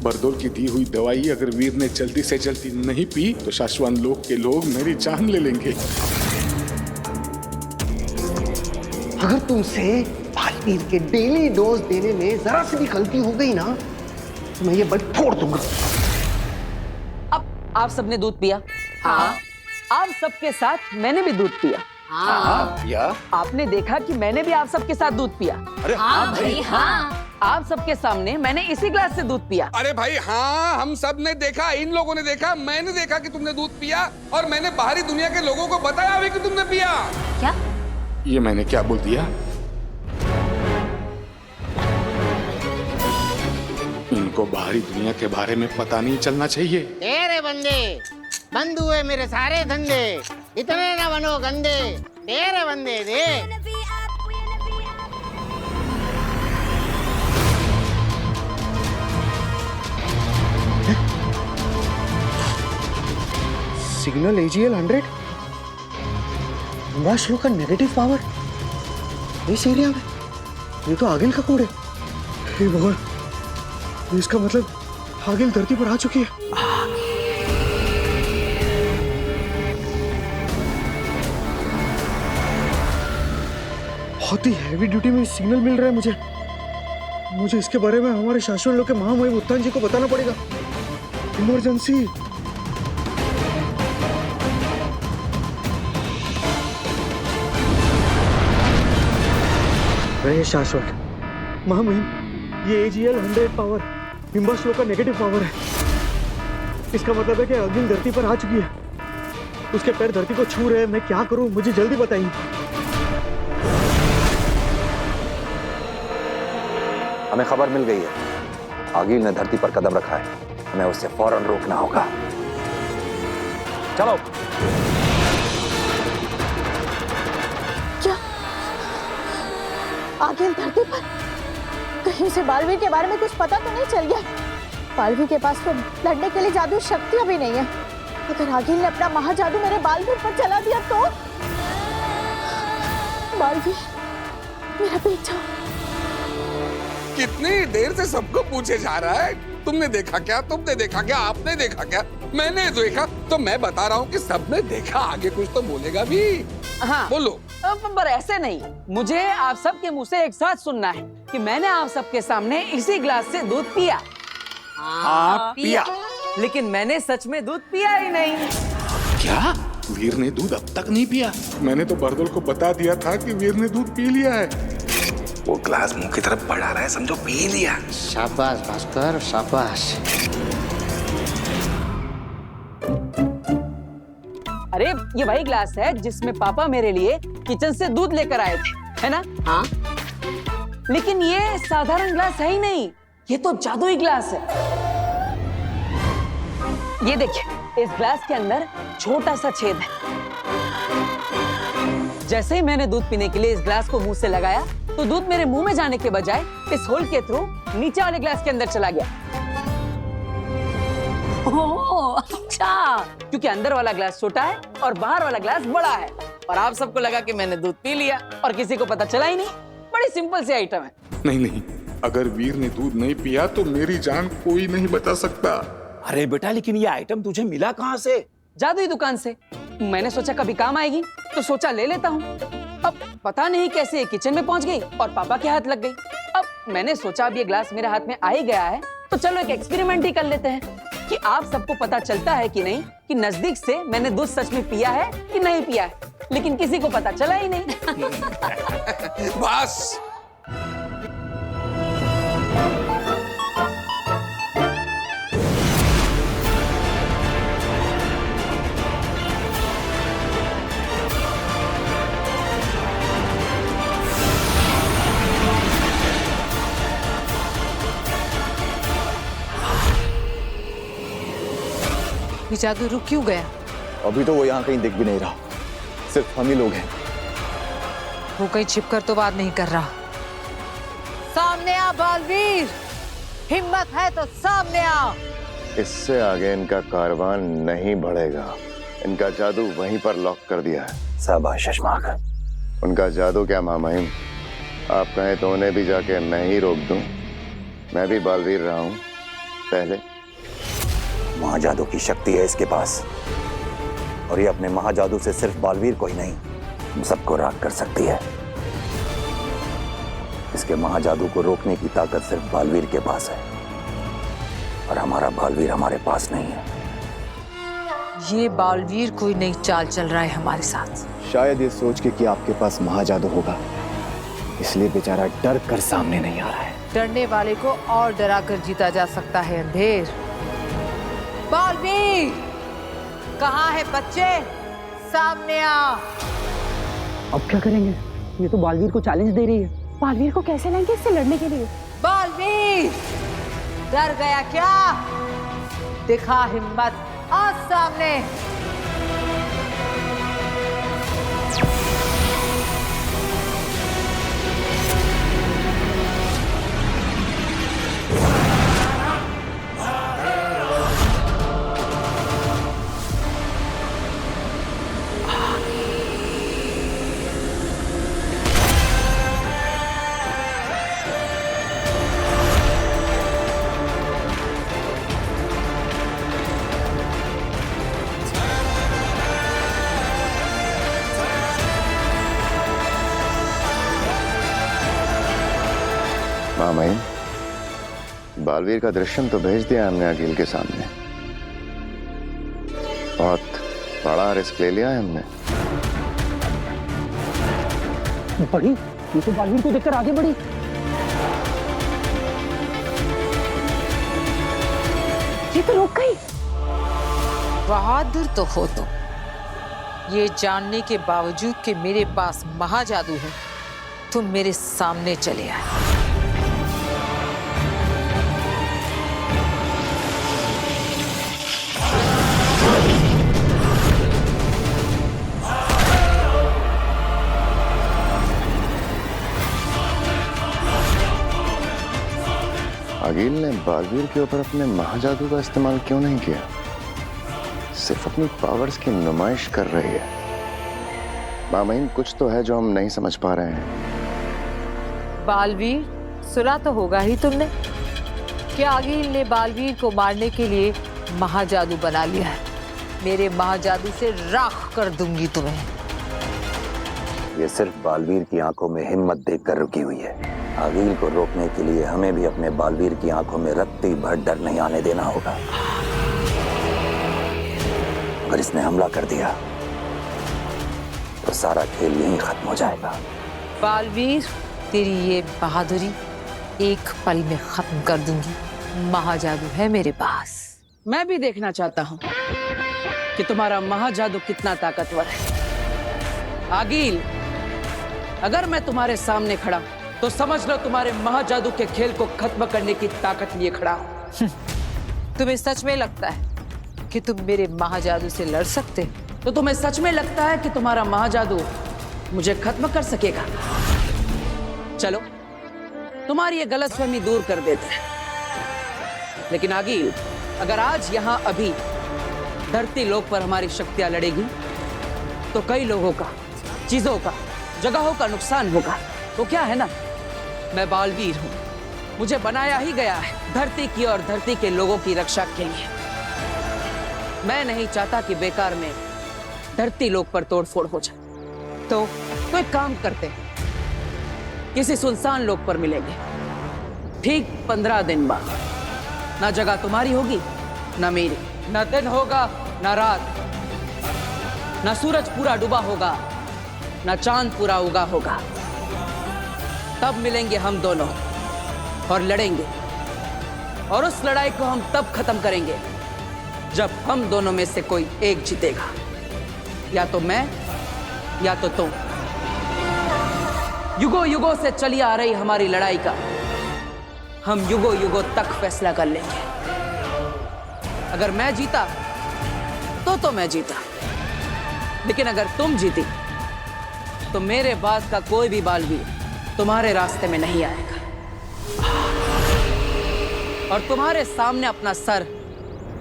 बरदोल की दी हुई दवाई अगर वीर ने जल्दी से जल्दी नहीं पी तो शाश्वत लोक के लोग मेरी जान ले लेंगे। अगर तुमसे वीर के डेली डोज देने में जरा सी भी गलती हो गई ना तो मैं ये बल फोड़ दूंगा। अब आप सबने दूध पिया? हाँ। आप सबके साथ मैंने भी दूध पिया। हाँ पिया। आपने देखा कि मैंने भी आप सबके साथ दूध पिया? अरे हाँ भाई हाँ। आप सबके सामने मैंने इसी ग्लास से दूध पिया। अरे भाई हाँ, हम सब ने देखा, इन लोगों ने देखा, मैंने देखा कि तुमने दूध पिया और मैंने बाहरी दुनिया के लोगों को बताया भी कि तुमने पिया। क्या? ये मैंने क्या बोल दिया? इनको बाहरी दुनिया के बारे में पता नहीं चलना चाहिए। तेरे बंदे बंद हुए मेरे सारे धंधे, इतने न बनो गंदे, तेरे बंदे दे। सिग्नल AGL 100 हिमाश्लो का नेगेटिव पावर इस एरिया में। ये तो आगिल का कोड है। हे भगवान, इसका मतलब आगिल धरती पर आ चुकी है। बहुत ही हैवी ड्यूटी में सिग्नल मिल रहा है मुझे इसके बारे में हमारे शाश्वत लोक के महामहिम उत्तान जी को बताना पड़ेगा। इमरजेंसी। अरे शाश्वत महामहिम, ये AGL 100 पावर हिम्बाश्लो का नेगेटिव पावर है। इसका मतलब है कि अग्नि धरती पर आ चुकी है। उसके पैर धरती को छू रहे हैं। मैं क्या करूं, मुझे जल्दी बताइए। हमें खबर मिल गई है, आगिल ने धरती पर कदम रखा है। हमें उससे फौरन रोकना होगा। चलो। क्या आगिल धरती पर? कहीं से बालवीर के बारे में कुछ पता तो नहीं चल गया? बालवीर के पास तो लड़ने के लिए जादू शक्तियां भी नहीं है। अगर आगिल ने अपना महाजादू मेरे बालवीर पर चला दिया तो? बालवीर, मेरा बेटा। कितनी देर से सबको पूछे जा रहा है, तुमने देखा क्या, तुमने देखा क्या, आपने देखा क्या? मैंने देखा तो मैं बता रहा हूँ कि सबने देखा। आगे कुछ तो बोलेगा भी। हाँ बोलो। पर ऐसे नहीं, मुझे आप सबके मुंह से एक साथ सुनना है कि मैंने आप सबके सामने इसी ग्लास से दूध पिया। हाँ पिया। लेकिन मैंने सच में दूध पिया ही नहीं। क्या? वीर ने दूध अब तक नहीं पिया? मैंने तो बरदोल को बता दिया था कि वीर ने दूध पी लिया है। वो ग्लास मुंह की तरफ बढ़ा रहा है, समझो पी लिया। शाबाश भास्कर, शाबाश। अरे ये वही ग्लास है जिसमें पापा मेरे लिए किचन से दूध लेकर आए थे, है ना? हाँ। लेकिन ये साधारण ग्लास है ही नहीं, ये तो जादुई ग्लास है। ये देखिए, इस ग्लास के अंदर छोटा सा छेद है। जैसे ही मैंने दूध पीने के लिए इस ग्लास को मुंह से लगाया तो दूध मेरे मुंह में जाने के बजाय इस होल के थ्रू नीचे वाले ग्लास के अंदर चला गया। ओह अच्छा। क्योंकि अंदर वाला ग्लास छोटा है और बाहर वाला ग्लास बड़ा है। और आप सबको लगा कि मैंने दूध पी लिया और किसी को पता चला ही नहीं। बड़ी सिंपल सी आइटम है। नहीं, अगर वीर ने दूध नहीं पिया तो मेरी जान कोई नहीं बचा सकता। अरे बेटा, लेकिन ये आइटम तुझे मिला कहाँ से? जादुई दुकान से। मैंने सोचा कभी काम आएगी तो सोचा ले लेता हूँ। अब पता नहीं कैसे ये किचन में पहुंच गई और पापा के हाथ लग गई। अब मैंने सोचा अब ये ग्लास मेरे हाथ में आ ही गया है तो चलो एक एक्सपेरिमेंट ही कर लेते हैं कि आप सबको पता चलता है कि नहीं कि नजदीक से मैंने दूध सच में पिया है कि नहीं पिया है। लेकिन किसी को पता चला ही नहीं। बस। ये जादू रुक क्यों गया? अभी तो वो यहाँ कहीं दिख भी नहीं रहा, सिर्फ हम ही लोग हैं। वो कहीं छिपकर तो बात नहीं कर रहा। सामने आ बालवीर, हिम्मत है तो सामने आ। इससे आगे इनका कारवां नहीं बढ़ेगा। इनका जादू वहीं पर लॉक कर दिया है। शाबाश शशमाक। उनका जादू क्या महामहिम, आप कहें तो उन्हें भी जाके मैं ही रोक दूं। मैं भी बालवीर रहा हूं, पहले महाजादू की शक्ति है इसके पास, और ये अपने महाजादू से सिर्फ बालवीर को ही नहीं, हम सबको राख कर सकती है। इसके महाजादू को रोकने की ताकत सिर्फ बालवीर के पास है, और हमारा बालवीर हमारे पास नहीं है। ये बालवीर कोई नई चाल चल रहा है हमारे साथ। शायद ये सोच के कि आपके पास महाजादू होगा, इसलिए बेचारा डर कर सामने नहीं आ रहा है। डरने वाले को और डरा कर जीता जा सकता है अंधेर। बालवीर कहाँ है बच्चे? सामने आ। अब क्या करेंगे? ये तो बालवीर को चैलेंज दे रही है। बालवीर को कैसे लाएंगे इससे लड़ने के लिए? बालवीर डर गया क्या? दिखा हिम्मत, आ सामने। मामईन, बालवीर का दृश्यम तो भेज दिया हमने अकील के सामने। बहुत बड़ा रिस्क ले लिया है हमने। बढ़ी, ये तो बालवीर को देखकर आगे बढ़ी। ये तो रुक गई। बहादुर तो हो तुम, ये जानने के बावजूद कि मेरे पास महाजादू है, तुम मेरे सामने चले आए। अकील ने बालवीर के ऊपर अपने महाजादू का इस्तेमाल क्यों नहीं किया? सिर्फ अपनी पावर्स की नुमाइश कर रही है। मामईन, कुछ तो है जो हम नहीं समझ पा रहे हैं। बालवीर, सुना तो होगा ही तुमने कि अकील ने बालवीर को मारने के लिए महाजादू बना लिया है। मेरे महाजादू से राख कर दूंगी तुम्हें। ये सिर्फ बालवीर की आंखों में हिम्मत देखकर रुकी हुई है। आगील को रोकने के लिए हमें भी अपने बालवीर की आंखों में रत्ती भर डर नहीं आने देना होगा। अगर इसने हमला कर दिया तो सारा खेल यहीं खत्म हो जाएगा। बालवीर, तेरी ये बहादुरी एक पल में खत्म कर दूंगी। महाजादू है मेरे पास। मैं भी देखना चाहता हूँ कि तुम्हारा महाजादू कितना ताकतवर है। आगील, अगर मैं तुम्हारे सामने खड़ा तो समझ लो तुम्हारे महाजादू के खेल को खत्म करने की ताकत लिए खड़ा हूं। तुम्हें सच में लगता है कि तुम मेरे महाजादू से लड़ सकते? तो तुम्हें सच में लगता है कि तुम्हारा महाजादू मुझे खत्म कर सकेगा? चलो, तुम्हारी ये गलतफहमी दूर कर देते हैं। लेकिन आगील, अगर आज यहां अभी धरती लोक पर हमारी शक्तियां लड़ेगी तो कई लोगों का, चीजों का, जगहों का नुकसान होगा। तो क्या है ना, मैं बालवीर हूं, मुझे बनाया ही गया है धरती की और धरती के लोगों की रक्षा के लिए। मैं नहीं चाहता कि बेकार में धरती लोक पर तोड़फोड़ हो जाए। तो एक काम करते हैं, किसी सुनसान लोक पर मिलेंगे ठीक 15 दिन बाद। ना जगह तुम्हारी होगी ना मेरी, ना दिन होगा ना रात, ना सूरज पूरा डूबा होगा ना चांद पूरा उगा होगा। तब मिलेंगे हम दोनों और लड़ेंगे, और उस लड़ाई को हम तब खत्म करेंगे जब हम दोनों में से कोई एक जीतेगा। या तो मैं या तो तुम। युगों युगों से चली आ रही हमारी लड़ाई का हम युगों युगों तक फैसला कर लेंगे। अगर मैं जीता तो मैं जीता, लेकिन अगर तुम जीती तो मेरे बाद का कोई भी बालवीर तुम्हारे रास्ते में नहीं आएगा और तुम्हारे सामने अपना सर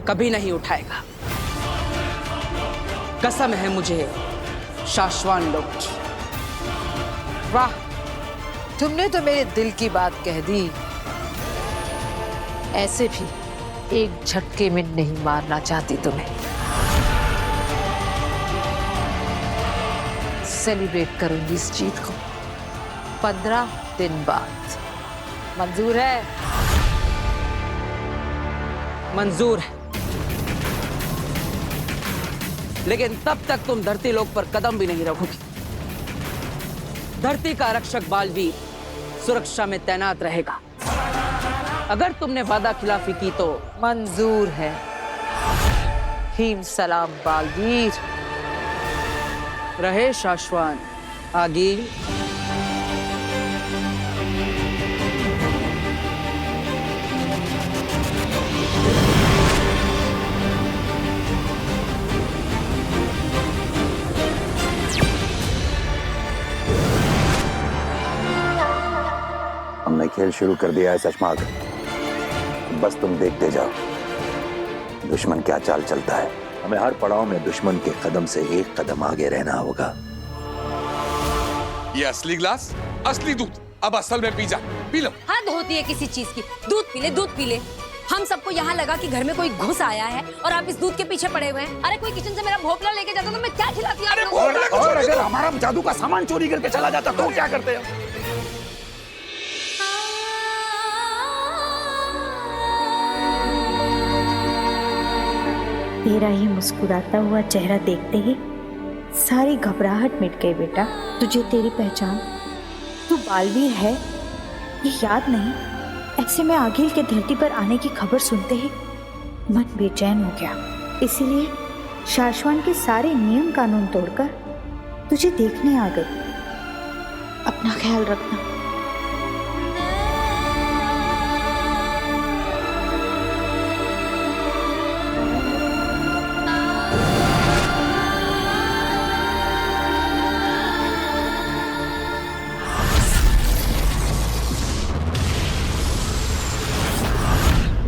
कभी नहीं उठाएगा। कसम है मुझे शाश्वान लोक की। वाह, तुमने तो मेरे दिल की बात कह दी। ऐसे भी एक झटके में नहीं मारना चाहती तुम्हें। सेलिब्रेट करूंगी इस जीत को 15 दिन बाद। मंजूर है? मंजूर है, लेकिन तब तक तुम धरती लोक पर कदम भी नहीं रखोगी। धरती का रक्षक बालवीर सुरक्षा में तैनात रहेगा। अगर तुमने वादा खिलाफी की तो मंजूर है। हीम सलाम बालवीर। रहे शाश्वान आगील। हमने खेल शुरू कर दिया है सचमाग, बस तुम देखते जाओ दुश्मन क्या चाल चलता है। हमें हर पड़ाव में दुश्मन के कदम से एक कदम आगे रहना होगा। ये असली ग्लास, असली दूध, अब असल में पी जा, पी लो। हद होती है किसी चीज की। दूध पी ले, दूध पी ले। हम सबको यहाँ लगा कि घर में कोई घुस आया है और आप इस दूध के पीछे पड़े हुए हैं। अरे कोई किचन से मेरा भोपला लेके जाता तो मैं क्या खिलाती? और अगर हमारा जादू का सामान चोरी करके चला जाता तो क्या करते हैं? तेरा ही मुस्कुराता हुआ चेहरा देखते ही सारी घबराहट मिट गई बेटा। तुझे तेरी पहचान, तू बालवीर है, ये याद नहीं? ऐसे में आगिल के धरती पर आने की खबर सुनते ही मन बेचैन हो गया। इसीलिए शाश्वान के सारे नियम कानून तोड़कर तुझे देखने आ गई। अपना ख्याल रखना।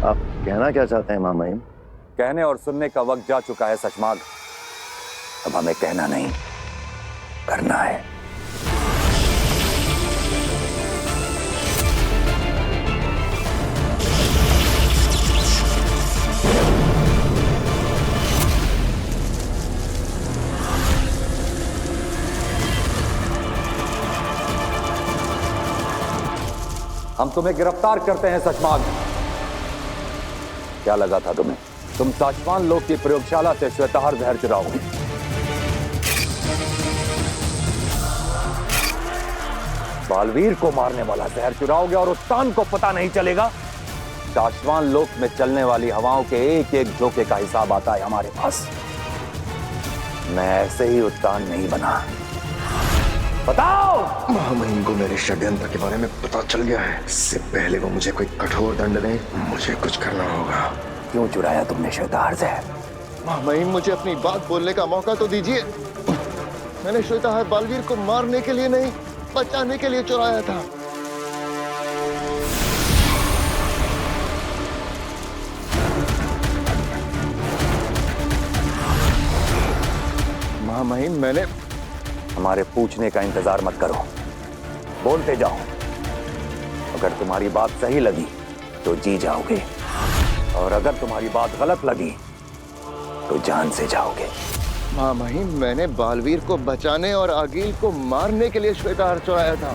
आप कहना क्या चाहते हैं मामाइन? कहने और सुनने का वक्त जा चुका है सचमाग। अब हमें कहना नहीं, करना है। हम तुम्हें गिरफ्तार करते हैं सचमाग। क्या लगा था तुम्हें? तुम साचवान लोक की प्रयोगशाला से श्वेताहार जहर चुराओगे। बालवीर को मारने वाला जहर चुराओगे और उत्तान को पता नहीं चलेगा। साचवान लोक में चलने वाली हवाओं के एक एक झोंके का हिसाब आता है हमारे पास। मैं ऐसे ही उत्तान नहीं बना। बताओ। मामाइन को मेरे षड्यंत्र के बारे में पता चल गया है। इससे पहले वो मुझे कोई कठोर दंड दे, मुझे कुछ करना होगा। क्यों चुराया तुमने श्वेताहार जहर? मामाइन मुझे अपनी बात बोलने का मौका तो दीजिए। मैंने श्वेताहार बालवीर को मारने के लिए नहीं, बचाने के लिए चुराया था। मामाइन मैंने हमारे पूछने का इंतजार मत करो, बोलते जाओ। अगर तुम्हारी बात सही लगी तो जी जाओगे, और अगर तुम्हारी बात गलत लगी तो जान से जाओगे। मामाइन मैंने बालवीर को बचाने और आगिल को मारने के लिए श्वेताहार चुराया था।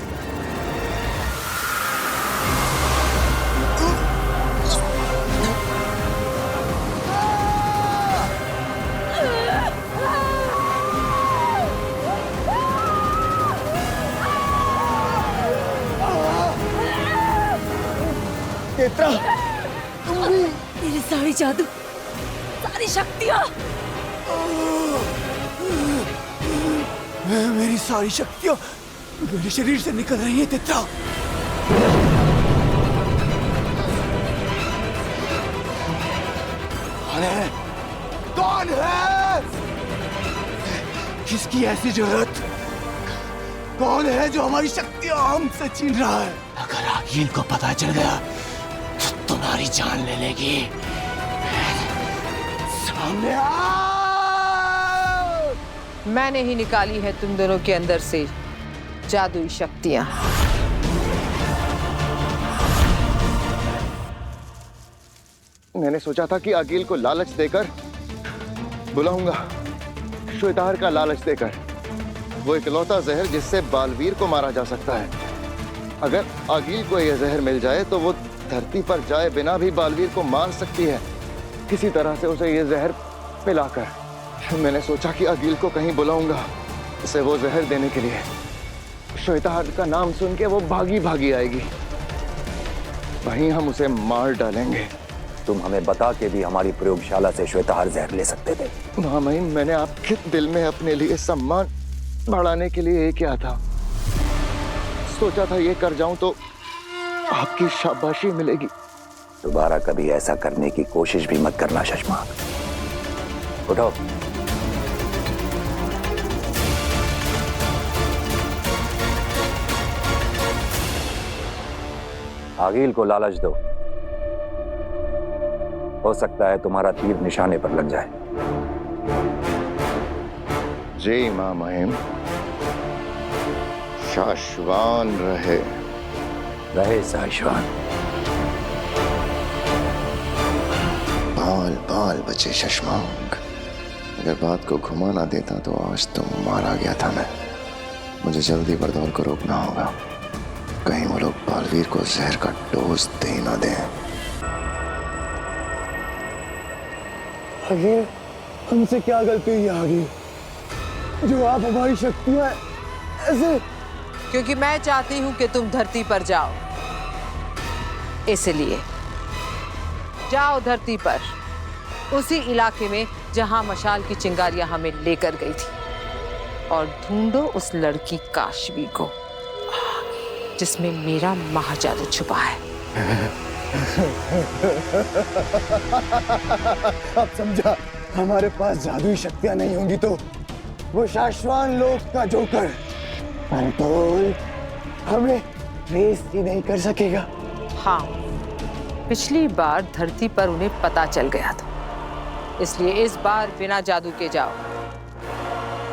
मेरी सारी जादू, सारी शक्तियां, मेरी सारी शक्तियां मेरे शरीर से निकल रही है तेत्रा। कौन है? कौन है? किसकी ऐसी जरूरत? कौन है जो हमारी शक्तियां हमसे छीन रहा है? अगर आगिल को पता चल गया तो तुम्हारी जान ले लेगी। सामने आ! मैंने ही निकाली है तुम दोनों के अंदर से जादुई शक्तियां। मैंने सोचा था कि अकील को लालच देकर बुलाऊंगा, श्वेताहार का लालच देकर। वो इकलौता जहर जिससे बालवीर को मारा जा सकता है। अगर अकील को यह जहर मिल जाए तो वो धरती पर जाए बिना भी बालवीर को मार सकती है, किसी तरह से उसे यह जहर पिलाकर। मैंने सोचा कि अकील को कहीं बुलाऊंगा उसे वो जहर देने के लिए। श्वेताहार का नाम सुन के वो भागी भागी आएगी, वहीं हम उसे मार डालेंगे। तुम हमें बता के भी हमारी प्रयोगशाला से श्वेताहार जहर ले सकते थे। महामहिम, मैंने आपके दिल में अपने लिए सम्मान बढ़ाने के लिए ये किया था। सोचा था ये कर जाऊं तो आपकी शाबाशी मिलेगी। दोबारा कभी ऐसा करने की कोशिश भी मत करना शशमाक। उठो। आगिल को लालच दो, हो सकता है तुम्हारा तीर निशाने पर लग जाए। जय मां महिम। शाश्वान रहे। रहे शाश्वान। बाल बाल बचे शशमांक। अगर बात को घुमा ना देता तो आज तो मारा गया था मैं। मुझे जल्दी बरदौल को रोकना होगा, कहीं वो लोग बालवीर को जहर का डोज दे ना दें। आगे हमसे क्या गलती हुई आगे जो आप हमारी शक्तियां ऐसे? क्योंकि मैं चाहती हूं कि तुम धरती पर जाओ, इसलिए जाओ धरती पर, उसी इलाके में जहां मशाल की चिंगारियां हमें लेकर गई थी, और ढूंढो उस लड़की काशवी को जिसमें मेरा महाजादू छुपा है। अब समझा, हमारे पास जादुई शक्तियां नहीं होंगी तो वो शाश्वान लोक का जोकर बरदौल हमें रेस ही नहीं कर सकेगा। हाँ, पिछली बार धरती पर उन्हें पता चल गया था, इसलिए इस बार बिना जादू के जाओ,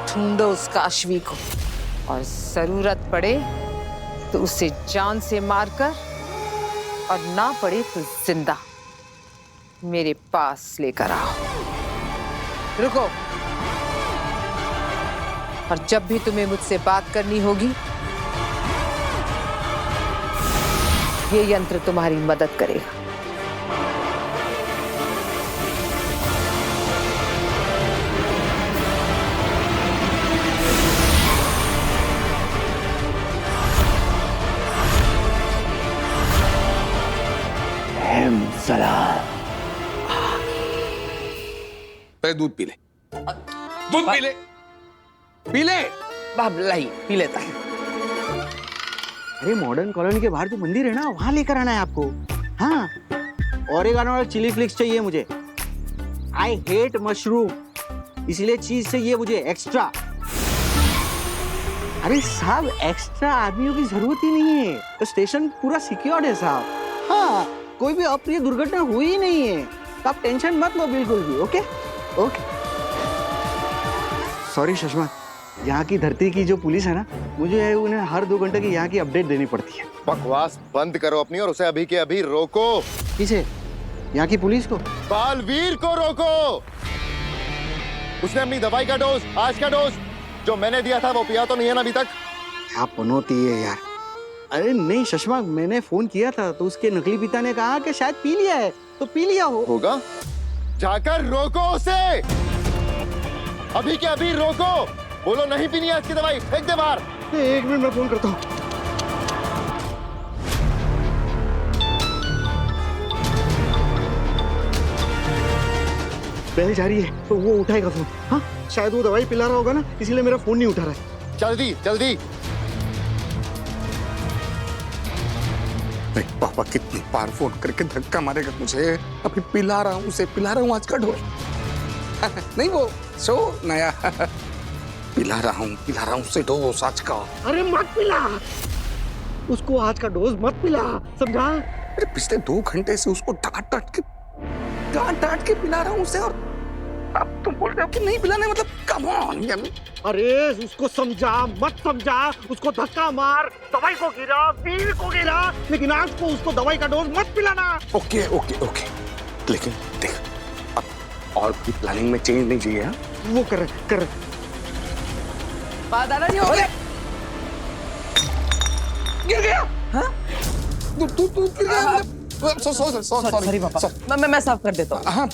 ढूंढो उस काशवी को, और जरूरत पड़े तो उसे जान से मारकर, और ना पड़े तो जिंदा मेरे पास लेकर आओ। रुको, और जब भी तुम्हें मुझसे बात करनी होगी, ये यंत्र तुम्हारी मदद करेगा। पे दूध पी ले, दूध पी ले, पी ले। बाबलाई पी लेता है। अरे मॉडर्न कॉलोनी के बाहर जो मंदिर है ना, वहां लेकर आना है आपको। हाँ, ओरेगानो और चिली फ्लिक्स चाहिए मुझे। आई हेट मशरूम, इसलिए चीज चाहिए मुझे एक्स्ट्रा। अरे साहब, एक्स्ट्रा आदमियों की जरूरत ही नहीं है, तो स्टेशन पूरा सिक्योर्ड है साहब। हाँ, कोई भी अप्रिय दुर्घटना हुई ही नहीं है, तो आप टेंशन मत लो बिल्कुल भी। Okay okay. सॉरी सुषमा, यहाँ की धरती की जो पुलिस है ना, मुझे उन्हें हर 2 घंटे की यहाँ की अपडेट देनी पड़ती है। बकवास बंद करो अपनी और उसे अभी के अभी रोको। किसे? यहाँ की पुलिस को? बालवीर को रोको। उसने अपनी दवाई का डोज, आज का डोज जो मैंने दिया था वो पिया तो नहीं है ना अभी तक? क्या पनौती है यार। अरे नहीं सुषमा, मैंने फोन किया था तो उसके नकली पिता ने कहा कि शायद पी लिया है, तो पी लिया होगा। जाकर रोको उसे, अभी के अभी रोको। बोलो नहीं पीनी है इसकी दवाई, फेंक दे बाहर। 1 मिनट में फोन करता हूँ। पहले जा रही है तो वो उठाएगा फोन। हाँ, शायद वो दवाई पिला रहा होगा ना, इसीलिए मेरा फोन नहीं उठा रहा है। जल्दी जल्दी। पापा कितनी बार फोन करके धक्का मारेगा मुझे। अभी पिला रहा हूँ आज का डोज। नहीं वो सो नया पिला रहा हूँ उसे डोज आज का। अरे मत पिला उसको, आज का डोज मत पिला, समझा? अरे पिछले 2 घंटे से उसको डांट डांट के पिला रहा हूँ उसे, और अब तुम बोल रहे हो कि नहीं पिलाने, मतलब कम ऑन यम्मी। अरे उसको समझा मत समझा, उसको धक्का मार, दवाई को गिरा, वीर को गिरा, लेकिन आज को उसको दवाई का डोज मत पिलाना। ओके ओके ओके, लेकिन देख, अब और भी प्लानिंग में चेंज नहीं चाहिए। हाँ? वो कर दादाजी हो गए। गिर गया। हाँ? तू गिर गया। सॉरी पापा, मैं साफ कर देता हूँ। हाँ,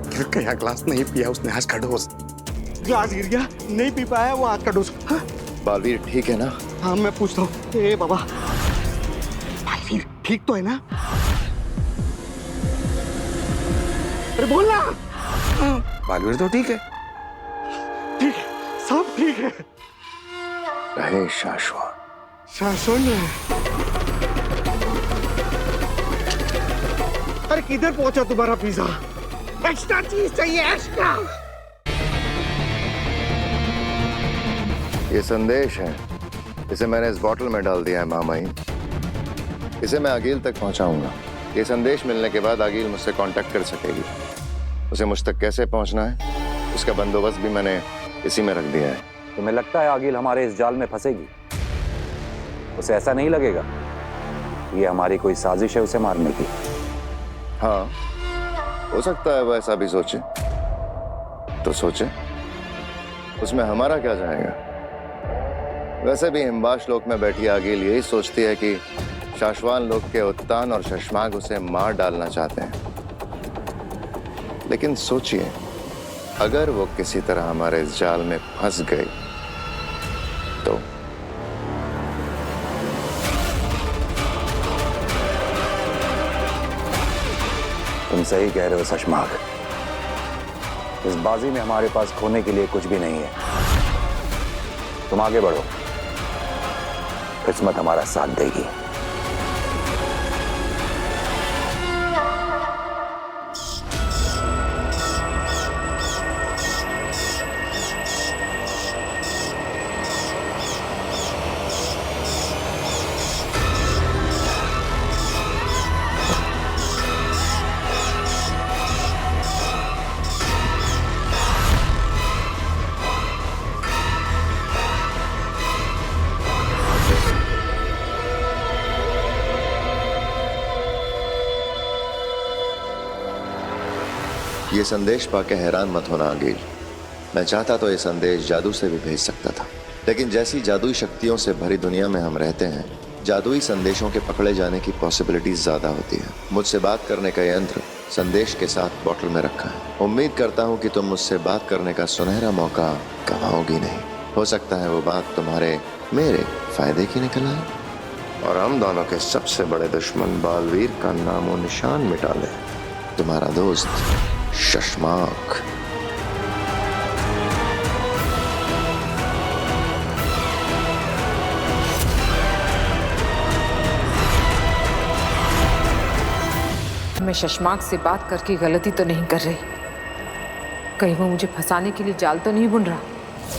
गिर गया, ग्लास नहीं पिया उसने आज का डोज। ग्लास गिर गया, नहीं पी पाया वो आज का डोज। हाँ? बालवीर ठीक है ना? हाँ मैं पूछता हूँ। ए बाबा, बालवीर ठीक तो है ना? अरे बोलना। बालवीर तो ठीक है। ठीक है, सब ठीक है। रहे शाश्वत। शासन है। अरे किधर पहुंचा तुम्हारा पिज्जा? एक्स्ट्रा चीज चाहिए, एक्स्ट्रा। ये संदेश है, इसे मैंने इस बोतल में डाल दिया है मामाई। इसे मैं आगिल तक पहुंचाऊंगा। ये संदेश मिलने के बाद आगिल मुझसे कांटेक्ट कर सकेगी। उसे मुझ तक कैसे पहुंचना है, इसका बंदोबस्त भी मैंने इसी में रख दिया है। तुम्हें लगता है आगिल हमारे इस जाल में फंसेगी? उसे ऐसा नहीं लगेगा ये हमारी कोई साजिश है उसे मारने की? हाँ, हो सकता है वो ऐसा भी सोचे, तो सोचे, उसमें हमारा क्या जाएगा। वैसे भी हिमवाश लोक में बैठी आगिल यही सोचती है कि शाश्वान लोक के उत्तान और शशमाग उसे मार डालना चाहते हैं। लेकिन सोचिए, अगर वो किसी तरह हमारे इस जाल में फंस गई तो तुम सही कह रहे हो शशमाग। इस बाजी में हमारे पास खोने के लिए कुछ भी नहीं है। तुम आगे बढ़ो, किस्मत हमारा साथ देगी। ये संदेश पाके हैरान मत होना आगिल। मैं चाहता तो ये संदेश जादू से भी भेज सकता था, लेकिन जैसी जादुई शक्तियों से भरी दुनिया में हम रहते हैं, जादुई संदेशों के पकड़े जाने की पॉसिबिलिटीज ज्यादा होती है। मुझसे बात करने का यंत्र संदेश के साथ बोतल में रखा है। उम्मीद करता हूँ कि तुम मुझसे बात करने का सुनहरा मौका गंवाओगी नहीं। हो सकता है वो बात तुम्हारे मेरे फायदे की निकल आए और हम दोनों के सबसे बड़े दुश्मन बालवीर का नामो निशान मिटा ले। तुम्हारा दोस्त शशमाक। मैं शशमाक से बात करके गलती तो नहीं कर रही? कहीं वो मुझे फंसाने के लिए जाल तो नहीं बुन रहा?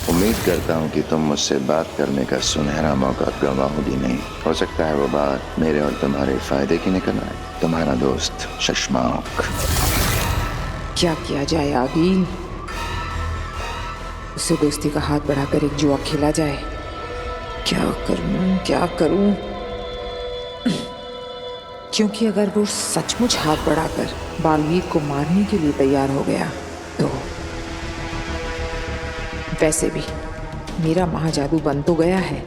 उम्मीद करता हूँ कि तुम मुझसे बात करने का सुनहरा मौका गंवाओगी नहीं। हो सकता है वो बात मेरे और तुम्हारे फायदे की निकल आए। तुम्हारा दोस्त शशमाक। क्या किया जाए आगिल? उससे दोस्ती का हाथ बढ़ाकर एक जुआ खेला जाए। क्या करूं, क्या करूं? क्योंकि अगर वो सचमुच हाथ बढ़ाकर बालवीर को मारने के लिए तैयार हो गया तो वैसे भी मेरा महाजादू बन तो गया है,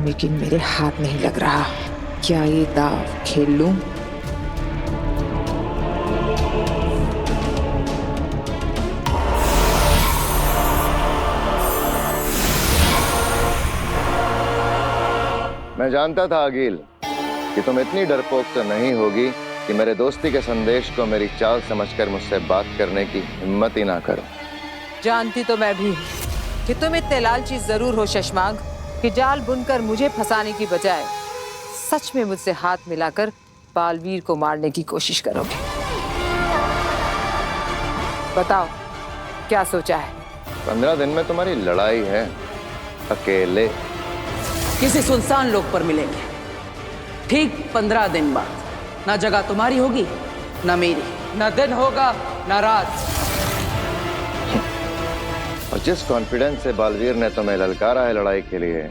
लेकिन मेरे हाथ नहीं लग रहा। क्या ये दाव खेल लूं? मैं जानता था आगिल कि तुम इतनी डरपोक तो नहीं होगी कि मेरे दोस्ती के संदेश को मेरी चाल समझकर मुझसे बात करने की हिम्मत ही ना करो। जानती तो मैं भी हूँ कि तुम इतने लालची जरूर हो शशमाग कि जाल बुनकर मुझे फंसाने की बजाय सच में मुझसे हाथ मिलाकर बालवीर को मारने की कोशिश करोगे। बताओ क्या सोचा है? 15 दिन में तुम्हारी लड़ाई है, अकेले। किसी सुनसान लोक पर मिलेंगे, ठीक 15 दिन बाद। ना जगह तुम्हारी होगी ना मेरी, ना दिन होगा ना रात। और जिस कॉन्फिडेंस से बालवीर ने तुम्हें ललकारा है लड़ाई के लिए,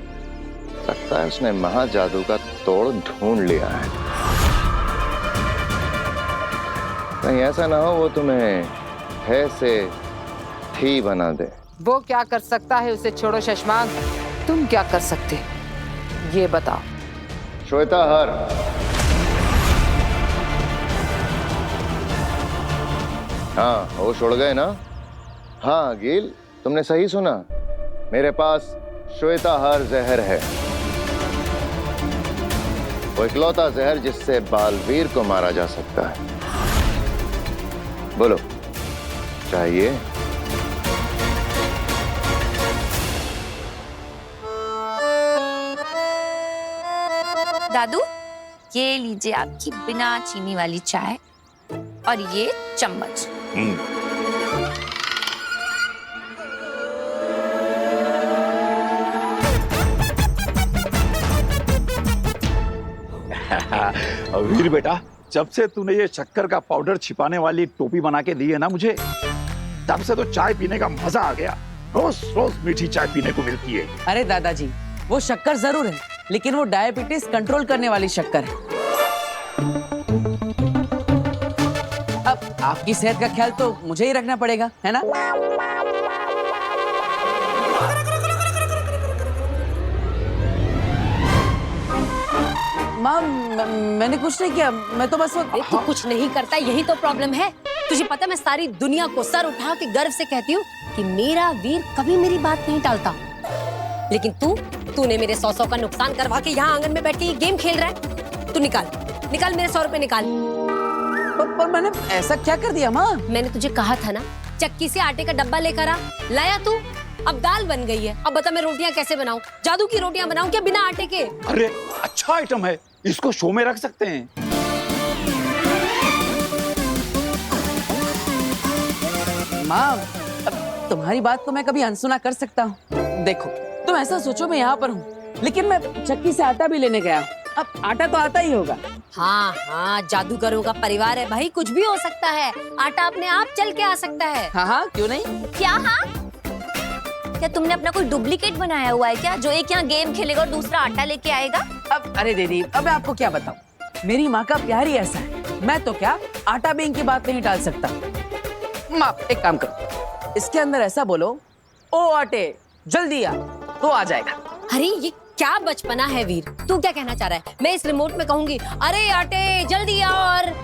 लगता है उसने महाजादू का तोड़ ढूंढ लिया है। कहीं ऐसा ना हो वो तुम्हें है से थी बना दे। वो क्या कर सकता है उसे छोड़ो शशमांक, तुम क्या कर सकते ये बताओ। श्वेता हर, हाँ होश उड़ गए ना? हाँ गिल, तुमने सही सुना, मेरे पास श्वेता हर जहर है, वो इकलौता जहर जिससे बालवीर को मारा जा सकता है। बोलो चाहिए? दादू, ये लीजिए आपकी बिना चीनी वाली चाय और ये चम्मच। वीर बेटा, जब से तूने ये शक्कर का पाउडर छिपाने वाली टोपी बना के दी है ना मुझे, तब से तो चाय पीने का मजा आ गया। रोज रोज मीठी चाय पीने को मिलती है। अरे दादाजी, वो शक्कर जरूर है, लेकिन वो डायबिटीज कंट्रोल करने वाली शक्कर है। अब आपकी सेहत का ख्याल तो मुझे ही रखना पड़ेगा, है ना? माँ, मैंने कुछ नहीं किया, मैं तो बस तू कुछ नहीं करता, यही तो प्रॉब्लम है। तुझे पता, मैं सारी दुनिया को सर उठा के गर्व से कहती हूँ कि मेरा वीर कभी मेरी बात नहीं टालता, लेकिन तूने मेरे 100 का नुकसान करवा के यहाँ आंगन में बैठ के ये गेम खेल रहा है। तू निकाल मेरे 100 रुपए निकाल। पर मैंने ऐसा क्या कर दिया माँ? मैंने तुझे कहा था ना, चक्की से आटे का डब्बा लेकर आ, लाया तू? अब दाल बन गई है, अब बता मैं रोटियां कैसे बनाऊं? जादू की रोटियां बनाऊं क्या बिना आटे के? अरे अच्छा आइटम है, इसको शो में रख सकते हैं। माँ, अब तुम्हारी बात को मैं कभी अनसुना कर सकता हूँ। देखो, तुम ऐसा सोचो मैं यहाँ पर हूँ, लेकिन मैं चक्की से आटा भी लेने गया हूँ। अब आटा तो आता ही होगा। हाँ, जादूगरों का परिवार है भाई, कुछ भी हो सकता है। आटा अपने आप चल के आ सकता है। हाँ, क्यों नहीं? क्या क्या तुमने अपना कोई डुप्लीकेट बनाया हुआ है क्या, जो एक यहाँ गेम खेलेगा और दूसरा आटा लेके आएगा? अब अरे दीदी, अब मैं आपको क्या बताऊं, मेरी माँ का प्यार ही ऐसा है। मैं तो क्या आटा बेंक की बात नहीं टाल सकता। माँ, एक काम करो, इसके अंदर ऐसा बोलो, ओ आटे जल्दी आ, तो आ जाएगा। अरे ये क्या बचपना है वीर, तू क्या कहना चाह रहा है? मैं इस रिमोट में कहूंगी, अरे आटे जल्दी आ, और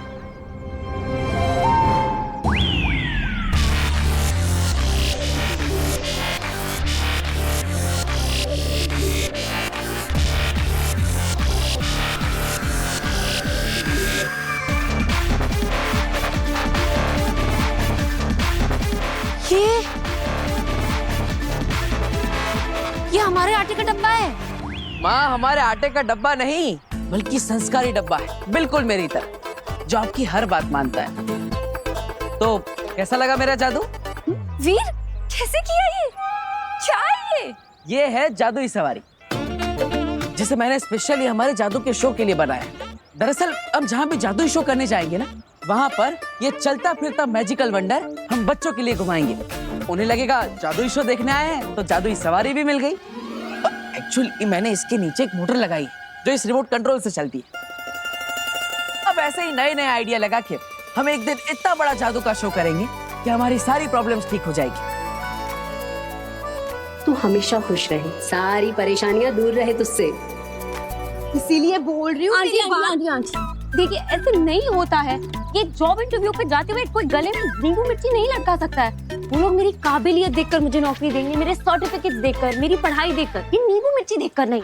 ये हमारे आटे का डब्बा है। माँ, हमारे आटे का डब्बा नहीं, बल्कि संस्कारी डब्बा है, बिल्कुल मेरी तरह, जो आपकी हर बात मानता है। तो कैसा लगा मेरा जादू? वीर, कैसे किया ये? क्या है ये है जादुई सवारी, जिसे मैंने स्पेशली हमारे जादू के शो के लिए बनाया। दरअसल अब जहाँ भी जादुई शो करने जाएंगे ना, वहाँ पर ये चलता फिरता मैजिकल वंडर हम बच्चों के लिए घुमाएंगे। उन्हें लगेगा जादुई शो देखने आए हैं, तो जादुई सवारी भी मिल गई। एक्चुअली मैंने इसके नीचे एक मोटर लगाई जो इस रिमोट कंट्रोल से चलती है। अब ऐसे ही नए नए आइडिया लगा के हम एक दिन इतना बड़ा जादू का शो करेंगे कि हमारी सारी प्रॉब्लम्स ठीक हो जाएगी। तू हमेशा खुश रहे, सारी परेशानियां दूर रहे तुझसे, इसीलिए बोल रही हूँ। आंटी, देखिए ऐसे नहीं होता है। ये जॉब इंटरव्यू पे जाते हुए कोई गले में नींबू मिर्ची नहीं लटका सकता है। वो लोग मेरी काबिलियत देखकर मुझे नौकरी देंगे, मेरे सर्टिफिकेट देखकर, मेरी पढ़ाई देखकर, ये नींबू मिर्ची देखकर नहीं।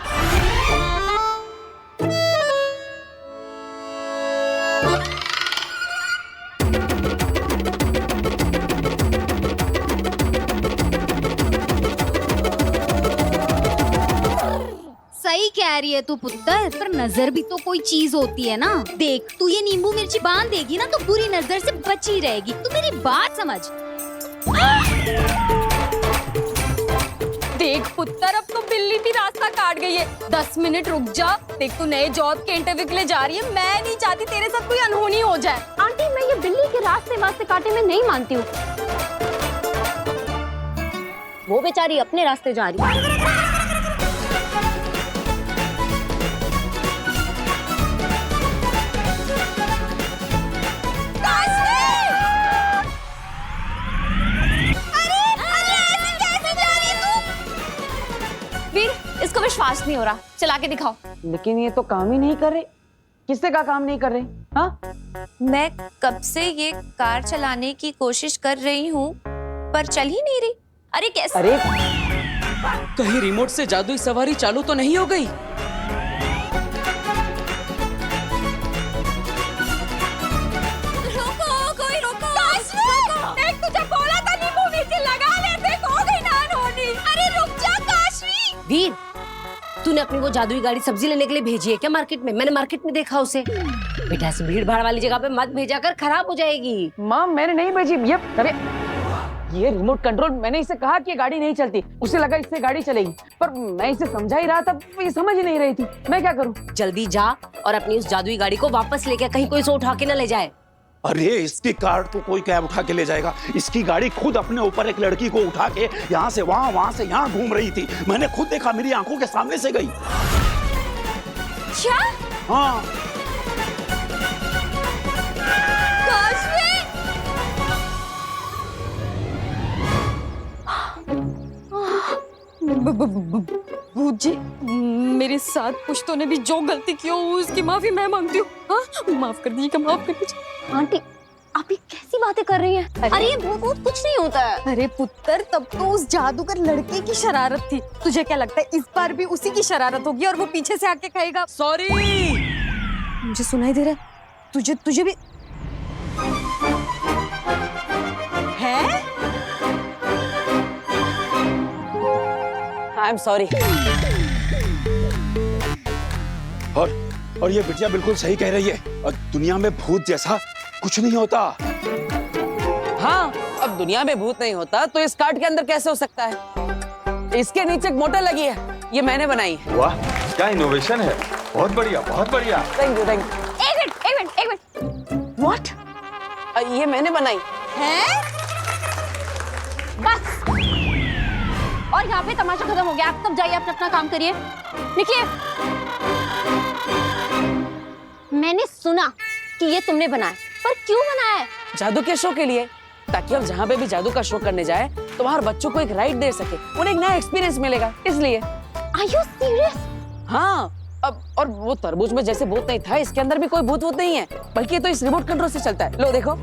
सही कह रही है तू पुत्र, पर नजर भी तो कोई चीज होती है ना। देख, तू ये नींबू मिर्ची बांध देगी ना तो बुरी नजर से बची रहेगी। तू मेरी बात समझ। देख पुत्र, अब तो बिल्ली भी रास्ता काट गई है। 10 मिनट रुक जा। देख, तू नए जॉब के इंटरव्यू के लिए जा रही है। मैं नहीं चाहती तेरे साथ कोई अनहोनी हो जाए। आंटी, मैं ये बिल्ली के रास्ते काटे में नहीं मानती हूँ। वो बेचारी अपने रास्ते जा रही है। हो रहा, चला के दिखाओ। लेकिन ये तो काम ही नहीं कर रहे। किससे का काम नहीं कर रहे? हाँ, मैं कब से ये कार चलाने की कोशिश कर रही हूँ पर चल ही नहीं रही। अरे कैसे? अरे कहीं रिमोट से जादुई सवारी चालू तो नहीं हो गई? रोको, कोई रोको। देख, तुझे बोला था नींबू मिर्ची लगा लेते, हो गई नान होनी। अरे रुक जा काशवी। वीर, तूने अपनी वो जादुई गाड़ी सब्जी लेने के लिए भेजी है क्या मार्केट में? मैंने मार्केट में देखा उसे। बेटा ऐसे भीड़ भाड़ वाली जगह पे मत भेजा कर, खराब हो जाएगी। माँ मैंने नहीं भेजी। ये रिमोट कंट्रोल, मैंने इसे कहा कि ये गाड़ी नहीं चलती, उसे लगा इससे गाड़ी चलेगी, पर मैं इसे समझा ही रहा था, ये समझ ही नहीं रही थी। मैं क्या करूं? जल्दी जा और अपनी उस जादुई गाड़ी को वापस लेके, कहीं कोई इसे उठा के न ले जाए। अरे इसकी कार तो कोई कैब उठा के ले जाएगा। इसकी गाड़ी खुद अपने ऊपर एक लड़की को उठा के यहाँ से वहाँ, वहाँ से यहाँ घूम रही थी। मैंने खुद देखा, मेरी आंखों के सामने से गई। क्या? हाँ। भूत जी, मेरे साथ पुश्तों ने भी जो गलती की हो उसकी माफी मैं मांगती हूँ। हाँ, माफ कर दीजिएगा, माफ कर दीजिए। आंटी आप ये कैसी बातें कर रही हैं? अरे ये भूत कुछ नहीं होता है। अरे पुत्र, तब तो उस जादूगर लड़के की शरारत थी। तुझे क्या लगता है इस बार भी उसी की शरारत होगी और वो पीछे से आके कहेगा सॉरी? मुझे सुनाई दे रहा है, तुझे भी है? I am sorry. और ये बिटिया बिल्कुल सही कह रही है। और दुनिया में भूत जैसा कुछ नहीं होता। हाँ, अब दुनिया में भूत नहीं होता तो इस कार्ड के अंदर कैसे हो सकता है? इसके नीचे एक मोटर लगी है, ये मैंने बनाई है। वाह, क्या इनोवेशन है। बहुत बढ़िया, बहुत बढ़िया। Thank you, thank you. एक मिनट। व्हाट? ये मैंने बनाई है? बस, और यहाँ पे तमाशा खत्म हो गया। आप सब जाइए, अपना काम करिए, निकलिए। मैंने सुना कि ये तुमने बनाया, पर क्यों बनाया है? जादू के शो के लिए, ताकि हम जहाँ पे भी जादू का शो करने जाए तो वहाँ बच्चों को एक राइड दे सके, उन्हें एक नया एक्सपीरियंस मिलेगा, इसलिए। Are you serious? हाँ, अब और वो तरबूज में जैसे भूत नहीं था, इसके अंदर भी कोई भूत नहीं है, बल्कि ये तो इस रिमोट कंट्रोल से चलता है। लो देखो।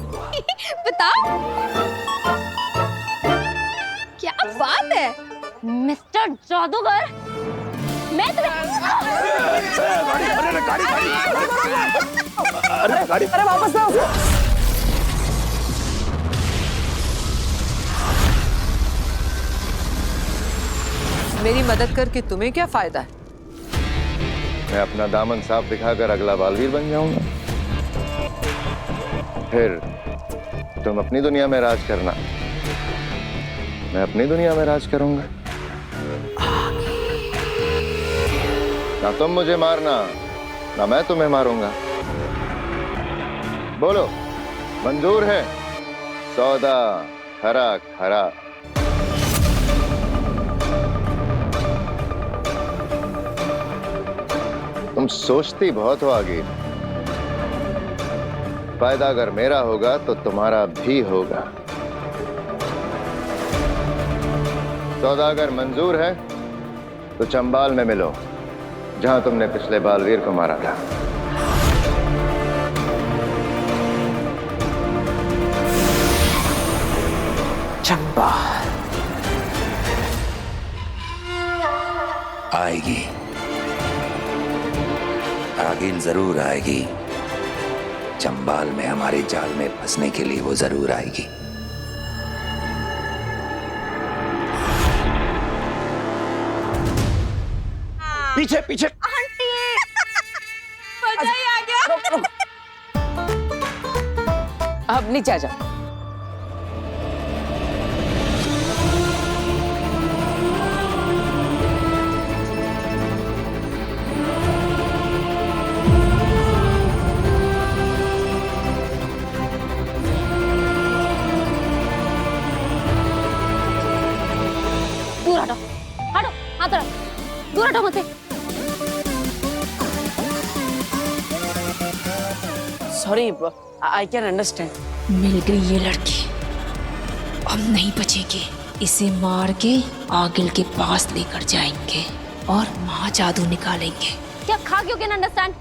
बताओ, क्या बात है मिस्टर जादूगर। मैं अरे वापस आओ। मेरी मदद करके तुम्हें क्या फायदा है? मैं अपना दामन साफ दिखाकर अगला बालवीर बन जाऊंगा। फिर तुम अपनी दुनिया में राज करना, मैं अपनी दुनिया में राज करूंगा। ना तुम मुझे मारना, ना मैं तुम्हें मारूंगा। बोलो, मंजूर है? सौदा खरा खरा। तुम सोचती बहुत हो आगे। फायदा अगर मेरा होगा तो तुम्हारा भी होगा। सौदा अगर मंजूर है तो चंबाल में मिलो, जहां तुमने पिछले बालवीर को मारा था। चंबाल आएगी, आगिल जरूर आएगी। चंबाल में हमारे जाल में फंसने के लिए वो जरूर आएगी। पीछे पीछे। आंटी, मजा ही आ गया। अब नीचे आ जाओ। दूर हटो, हटो, हाथ रख, दूर हटो मुझसे। Sorry, I can understand. मिल गई ये लड़की, अब नहीं बचेगी। इसे मार के आगिल के पास लेकर जाएंगे और महा जादू निकालेंगे। क्या खा क्यों कैन अंडरस्टैंड?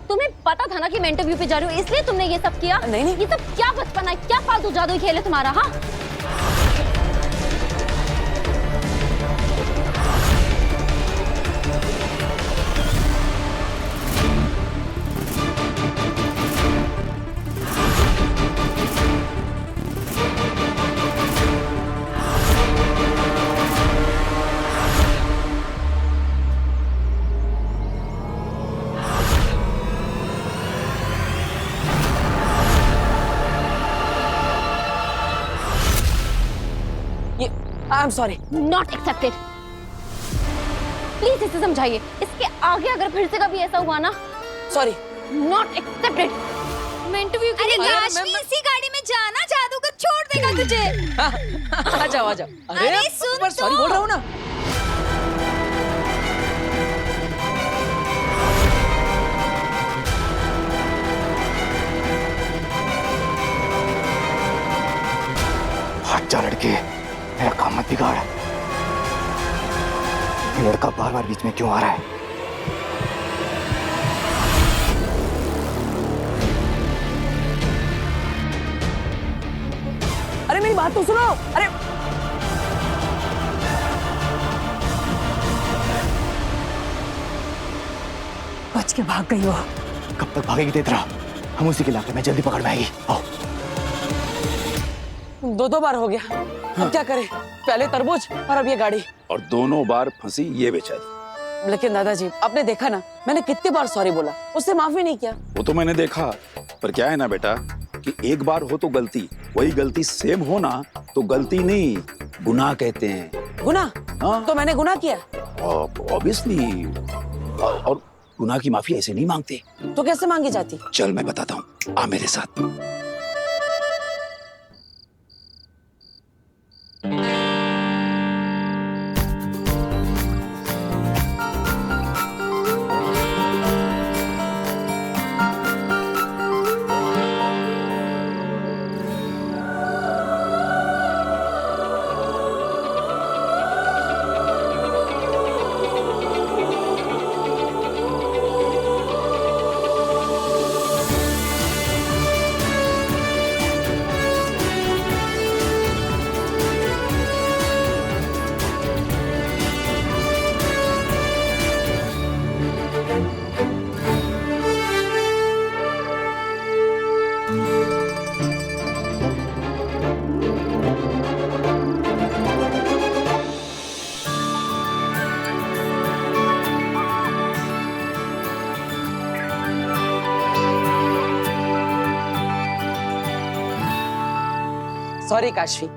तुम्हें पता था ना कि मैं इंटरव्यू पे जा रही हूँ, इसलिए तुमने ये सब किया? नहीं नहीं, ये सब क्या बचपन है, क्या फालतू जादुई खेल है तुम्हारा? हाँ I am sorry. Not accepted. Please इसे समझाइए, इसके आगे अगर फिर से कभी ऐसा हुआ ना, सॉरी। Not accepted. मैं इंटरव्यू के लिए काशवी, इसी गाड़ी में जाना, जादूगर छोड़ देगा तुझे। आ जाओ आ जाओ। अरे सुन तो। सॉरी बोल रहा हूँ ना। हट जा लड़के, मेरा काम मत बिगाड़। ये लड़का बार बार बीच में क्यों आ रहा है? अरे मेरी बात तो सुनो। अरे बच के भाग गई वो। कब तक भागेगी तेतरा? हम उसी के इलाके में जल्दी पकड़ में आएगी। आओ। दो बार हो गया। अब क्या करें? पहले तरबूज और अब ये गाड़ी। और दोनों बार फंसी ये बेचारी। लेकिन दादाजी, आपने देखा ना, मैंने कितनी बार सॉरी बोला, उससे माफी नहीं किया। वो तो मैंने देखा, पर क्या है ना बेटा कि एक बार हो तो गलती, वही गलती सेम हो ना तो गलती नहीं, गुनाह कहते हैं। गुनाह? हाँ। तो मैंने गुनाह किया? ऑब्वियसली। और गुनाह की माफी ऐसे नहीं मांगते। तो कैसे मांगी जाती? चल मैं बताता हूँ, आ मेरे साथ। सॉरी काशवी।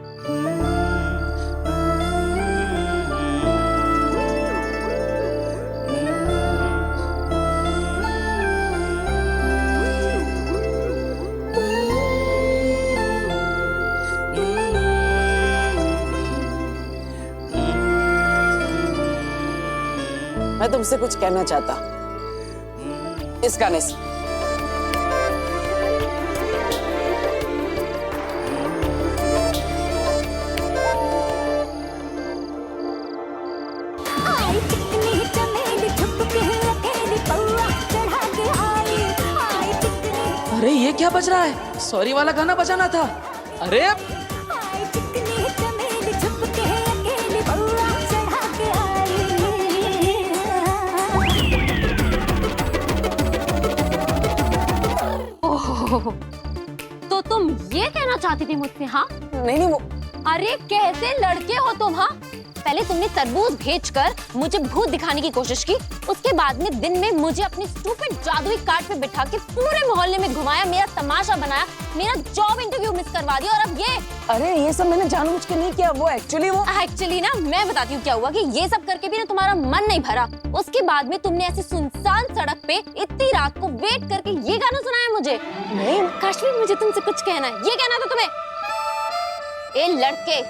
मैं तुमसे कुछ कहना चाहता इस गाने से। अरे ये क्या बज रहा है? सॉरी वाला गाना बजाना था। अरे तो तुम ये कहना चाहती थी मुझसे? हाँ नहीं नहीं वो। अरे कैसे लड़के हो तुम? हाँ पहले तुमने तरबूज भेजकर मुझे भूत दिखाने की कोशिश की, उसके बाद में दिन में मुझे अपनी स्टूपिड जादुई कार्ड पे बिठा के पूरे मोहल्ले में घुमाया, मेरा तमाशा बनाया, मेरा जॉब इंटरव्यू मिस करवा दिया, और अब ये। अरे ये सब मैंने जानबूझ के नहीं किया, वो एक्चुअली ना मैं बताती हूँ क्या हुआ कि ये सब करके भी ना तुम्हारा मन नहीं भरा। उसके बाद में तुमने ऐसे सुनसान सड़क पे इतनी रात को वेट करके ये गाना सुनाया मुझे। नहीं काशवी, मुझे तुमसे कुछ कहना है। ये कहना था तुम्हें? ए लड़के,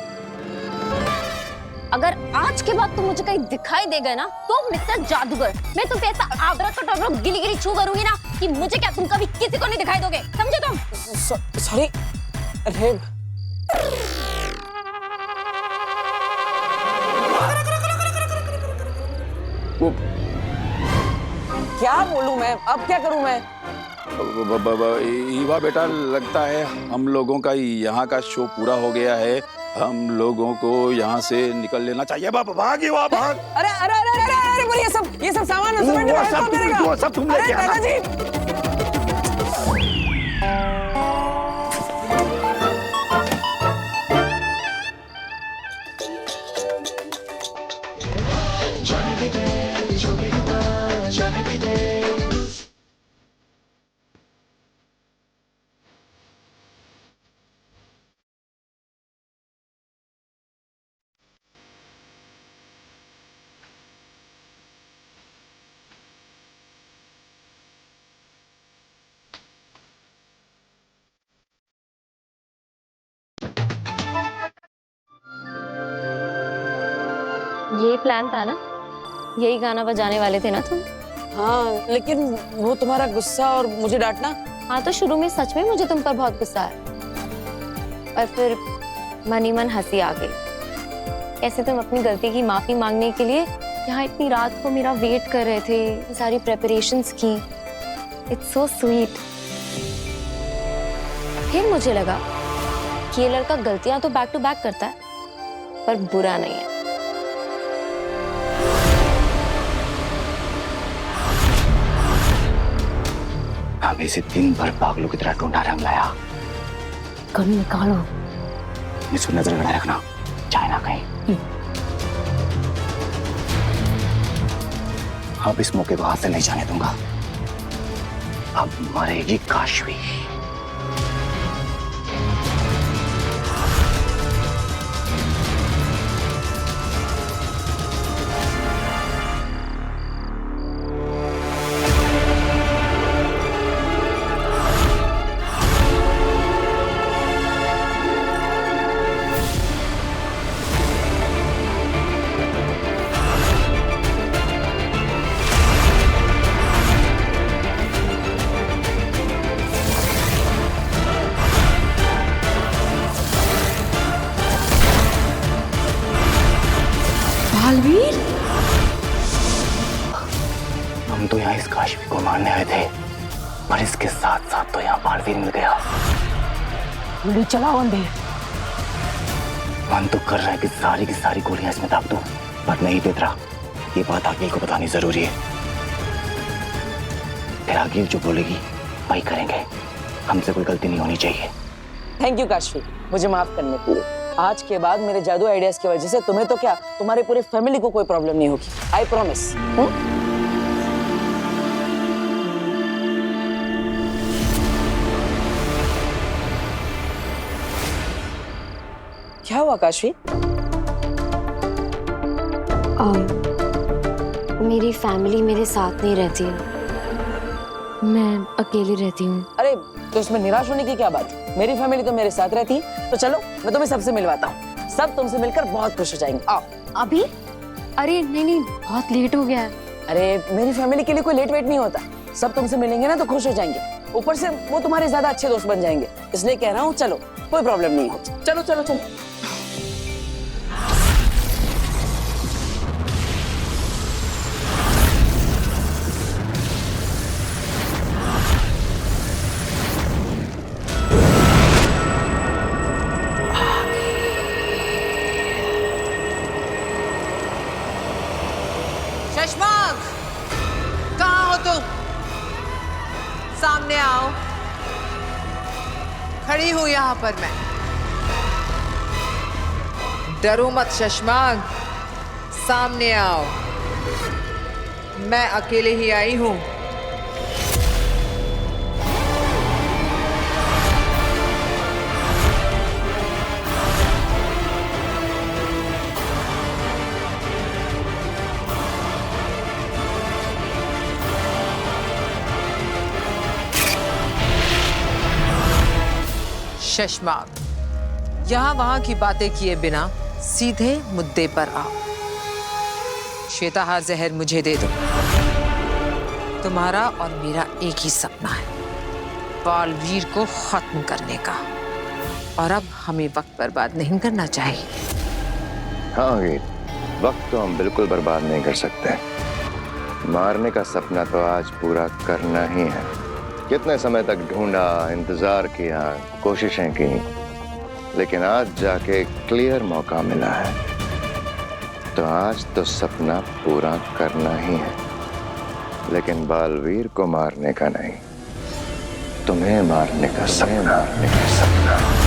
अगर आज के बाद तुम मुझे कहीं दिखाई देगा ना तो मिस्टर जादूगर, मैं तुम पे ऐसा आबरा गिली गिली छू करूंगी ना कि मुझे क्या तुम कभी किसी को नहीं दिखाई दोगे, समझे तुम? सॉरी। अरे वो क्या बोलूं मैं, अब क्या करूं मैं? ईवा बेटा, लगता है हम लोगों का यहाँ का शो पूरा हो गया है। हम लोगों को यहाँ से निकल लेना चाहिए। भाग ईवा, भाग। अरे अरे अरे अरे अरे बोले ये सब सामान समेटने में कौन करेगा? वो सब तुम लेके आना। दादाजी ये प्लान था ना, यही गाना बजाने वाले थे ना तुम? हाँ, लेकिन वो तुम्हारा गुस्सा और मुझे डांटना। हाँ, तो शुरू में सच में मुझे तुम पर बहुत गुस्सा आया, और फिर मन ही मन हंसी आ गई। कैसे तुम अपनी गलती की माफी मांगने के लिए यहाँ इतनी रात को मेरा वेट कर रहे थे, सारी प्रेपरेशंस की। It's so sweet. फिर मुझे लगा कि ये लड़का गलतियां तो बैक टू बैक करता है, पर बुरा नहीं है। हमें इसे दिन भर पागलों की तरह ढूंढा रंग लाया। कल निकालो। इसको नजर गड़ा रखना, चाहे ना कहीं। अब इस मौके को हाथ से नहीं जाने दूंगा। अब मरेगी काशवी। बालवीर, हम तो यहाँ इस काशवी को मारने आए थे, पर इसके साथ साथ तो यहाँ बालवीर मिल गया। गोली चलाओ अंधे। मन तो कर रहा है कि सारी की सारी गोलियां इसमें दाग दूं, पर नहीं बेतरा। ये बात आगिल को बतानी जरूरी है। फिर आगिल जो बोलेगी वही करेंगे। हमसे कोई गलती नहीं होनी चाहिए। थैंक यू काशवी, मुझे माफ करने के लिए। आज के बाद मेरे जादू आइडियाज की वजह से तुम्हें तो क्या, तुम्हारे पूरे फैमिली को कोई प्रॉब्लम नहीं होगी। I promise. क्या हुआ काशवी? मेरी फैमिली मेरे साथ नहीं रहती है, मैं अकेली रहती हूँ। अरे तो इसमें निराश होने की क्या बात है? मेरी फैमिली तो मेरे साथ रहती है। तो चलो मैं तुम्हें सबसे मिलवाता हूँ, सब तुमसे मिलकर बहुत खुश हो जाएंगे। आओ। अभी? अरे नहीं, बहुत लेट हो गया है। अरे मेरी फैमिली के लिए कोई लेट वेट नहीं होता। सब तुमसे मिलेंगे ना तो खुश हो जाएंगे, ऊपर से वो तुम्हारे ज्यादा अच्छे दोस्त बन जाएंगे। इसलिए कह रहा हूँ चलो, कोई प्रॉब्लम नहीं है। चलो चलो चलो। शशमाक, कहाँ हो तुम? सामने आओ। खड़ी हूं यहाँ पर मैं। डरो मत शशमाक, सामने आओ। मैं अकेले ही आई हूं। शशमाक, यहाँ वहां की बातें किए बिना सीधे मुद्दे पर आओ। श्वेताहार जहर मुझे दे दो। तुम्हारा और मेरा एक ही सपना है, बालवीर को खत्म करने का। और अब हमें वक्त बर्बाद नहीं करना चाहिए। हाँ, वक्त तो हम बिल्कुल बर्बाद नहीं कर सकते। मारने का सपना तो आज पूरा करना ही है। कितने समय तक ढूंढा, इंतजार किया, कोशिशें की, लेकिन आज जाके क्लियर मौका मिला है, तो आज तो सपना पूरा करना ही है, लेकिन बालवीर को मारने का नहीं, तुम्हें मारने का सपना।